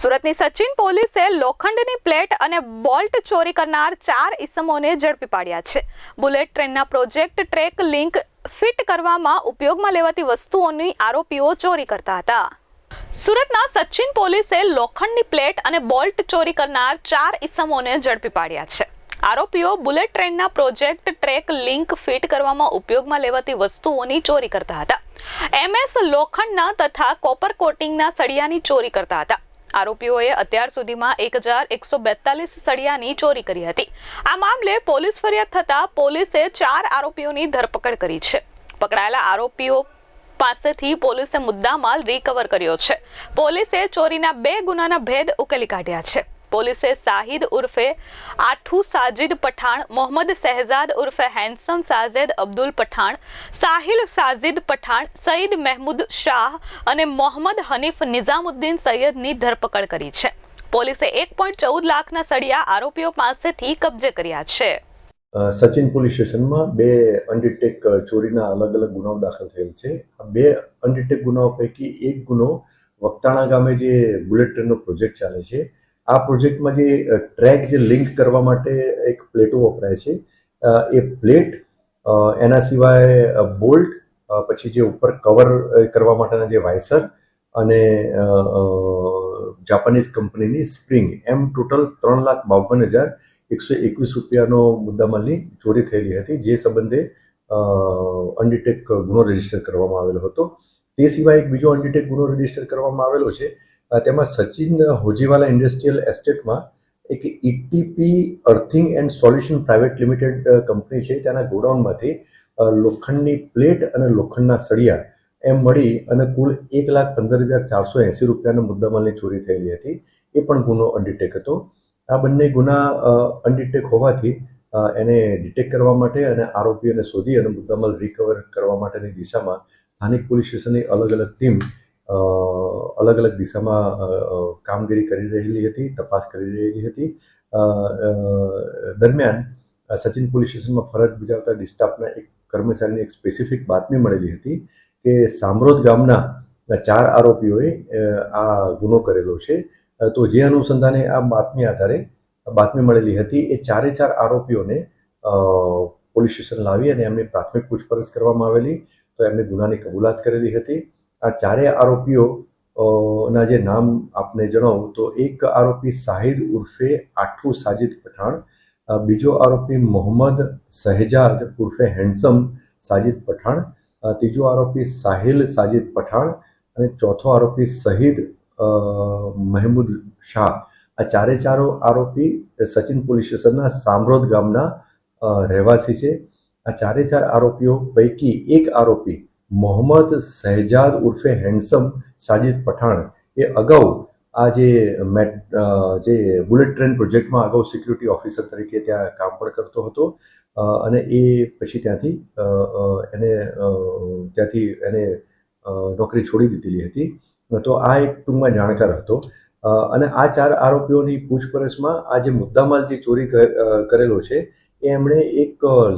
સુરતની સચિન પોલીસે લોખંડની પ્લેટ અને બોલ્ટ ચોરી કરનાર 4 ઇસમોને ઝડપી પાડ્યા છે. બુલેટ ટ્રેનના પ્રોજેક્ટ ટ્રેક લિંક ફિટ કરવામાં ઉપયોગમાં લેવાતી વસ્તુઓની આરોપીઓ ચોરી કરતા હતા. સુરતના સચિન પોલીસે લોખંડની પ્લેટ અને બોલ્ટ ચોરી કરનાર 4 ઇસમોને ઝડપી પાડ્યા છે. આરોપીઓ બુલેટ ટ્રેનના પ્રોજેક્ટ ટ્રેક લિંક ફિટ કરવામાં ઉપયોગમાં લેવાતી વસ્તુઓની ચોરી કરતા હતા. MS લોખંડના તથા કોપર કોટિંગના સળિયાની ચોરી કરતા હતા. આરોપીઓએ અત્યાર સુધીમાં 1142 સળિયાની ચોરી કરી હતી. આ મામલે પોલીસ ફરિયાદ થતા પોલીસે 4 આરોપીઓની ધરપકડ કરી છે. પકડાયેલા આરોપીઓ પાસેથી પોલીસે મુદ્દામાલ રિકવર કર્યો છે. પોલીસે ચોરીના 2 ગુનાના ભેદ ઉકેલી કાઢ્યા છે. પોલીસે સાહિદ ઉર્ફે આઠુ સાજિદ પઠાણ, મોહમ્મદ શહેજાદ ઉર્ફે હેન્સમ સાજેદ અબ્દુલ પઠાણ, સાહિલ સાજિદ પઠાણ, સઈદ મહેમૂદ શાહ અને મોહમ્મદ હનીફ નિઝામુદ્દીન સૈયદની ધરપકડ કરી છે. પોલીસે 1.14 લાખના સળિયા આરોપીઓ પાસેથી કબજે કર્યા છે. સચિન પોલીસ સ્ટેશનમાં 2 અનડિટેક ચોરીના અલગ અલગ ગુનાઓ દાખલ થયેલ છે. આ 2 અનડિટેક ગુનાઓ પૈકી એક ગુનો વક્તાણા ગામે જે બુલેટ ટ્રેનનો પ્રોજેક્ટ ચાલે છે, આ પ્રોજેક્ટમાં જે ટ્રેક જે લિંક કરવા માટે એક પ્લેટો વપરાય છે, એ પ્લેટ, એના સિવાય બોલ્ટ, પછી જે ઉપર કવર કરવા માટેના જે વાઇસર અને જાપાનીઝ કંપનીની સ્પ્રિંગ, એમ ટોટલ 3,52,121 રૂપિયાનો મુદ્દામાલની ચોરી થયેલી હતી, જે સંબંધે અનડિટેક ગુનો રજીસ્ટર કરવામાં આવેલો હતો. તે સિવાય એક બીજો અનડિટેક ગુનો રજીસ્ટર કરવામાં આવેલો છે. તેમાં સચિન હોજીવાલા ઇન્ડસ્ટ્રીયલ એસ્ટેટમાં એક ETP earthing and solution private limited company છે, તેના ગોડાઉનમાંથી લોખંડની પ્લેટ અને લોખંડના સળિયા એમ મળી અને કુલ 1,15,480 રૂપિયાના મુદ્દામાલની ચોરી થયેલી હતી. એ પણ ગુનો અનડિટેક હતો. આ બંને ગુના અનડિટેક હોવાથી એને ડિટેક્ટ કરવા માટે અને આરોપીઓને શોધી અને મુદ્દામાલ રિકવર કરવા માટેની દિશામાં સ્થાનિક પોલીસ સ્ટેશનની અલગ અલગ ટીમ અલગ અલગ દિશામાં કામગીરી કરી રહેલી હતી, તપાસ કરી રહેલી હતી. દરમિયાન સચિન પોલીસ સ્ટેશનમાં ફરજ બજાવતા ડિસ્ટાફના એક કર્મચારીને એક સ્પેસિફિક બાતમી મળેલી હતી કે સામરોદ ગામના 4 આરોપીઓએ આ ગુનો કરેલો છે. તો જે અનુસંધાને આ બાતમી આધારે બાતમી મળેલી હતી, એ 4 આરોપીઓને પોલીસ સ્ટેશન લાવી અને એમની પ્રાથમિક પૂછપરછ કરવામાં આવેલી. તો એમને ગુનાની કબૂલાત કરેલી હતી. આ 4 આરોપીઓ ના જે નામ આપને જણાવું તો એક આરોપી સાહિદ ઉર્ફે આઠુ સાજિદ પઠાણ, બીજો આરોપી મોહમ્મદ શહેજાદ ઉર્ફે હેન્ડસમ સાજિદ પઠાણ, ત્રીજો આરોપી સાહિલ સાજિદ પઠાણ અને ચોથો આરોપી શહીદ મહેમૂદ શાહ. આ 4 આરોપી સચિન પોલીસ સ્ટેશનના સામરોદ ગામના રહેવાસી છે. આ 4 આરોપીઓ પૈકી એક આરોપી મોહમ્મદ શહેજાદ ઉર્ફે હેન્ડસમ સાજિદ પઠાણ એ અગાઉ આ જે બુલેટ ટ્રેન પ્રોજેક્ટમાં અગાઉ સિક્યુરિટી ઓફિસર તરીકે ત્યાં કામ પણ કરતો હતો અને એ પછી ત્યાંથી એને નોકરી છોડી દીધેલી હતી. તો આ એક ટૂંકમાં જાણકાર હતો. અને આ 4 આરોપીઓની પૂછપરછમાં આ જે મુદ્દામાલ જે ચોરી કરેલો છે, એ એમણે એક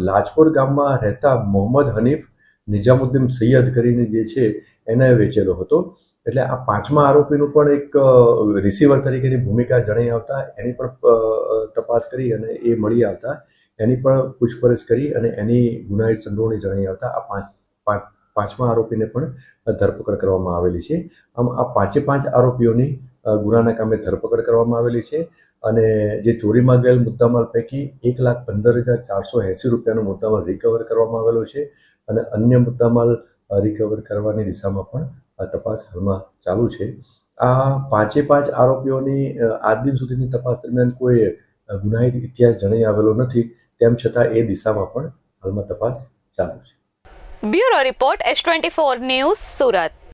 લાજપોર ગામમાં રહેતા મોહમ્મદ હનીફ નિઝામુદ્દીન સૈયદ કરીને જે છે એને વેચેલો હતો. એટલે આ 5મા આરોપીનું પણ એક રિસીવર તરીકેની ભૂમિકા જણાઈ આવતા એની પણ તપાસ કરી અને એ મળી આવતા એની પણ પૂછપરછ કરી અને એની ગુનાહિત સંડોવણી જણાઈ આવતા આ 5મા આરોપીને પણ ધરપકડ કરવામાં આવેલી છે. આમ આ 5 આરોપીઓની ગુનાના કામે ધરપકડ કરવામાં આવેલી છે અને જે ચોરીમાં ગયેલ મુદ્દામાલ પૈકી 1,15,480 રૂપિયાનો મુદ્દામાલ રિકવર કરવામાં આવેલો છે અને અન્ય મુદ્દામાલ રિકવર કરવાની દિશામાં પણ તપાસ હાલમાં ચાલુ છે. આ 5 આરોપીઓની આજ દિન સુધીની તપાસ દરમિયાન કોઈ ગુનાહિત ઇતિહાસ જણાઈ આવેલો નથી. તેમ છતાં એ દિશામાં પણ હાલમાં તપાસ ચાલુ છે. Bureau report S24 news, Surat.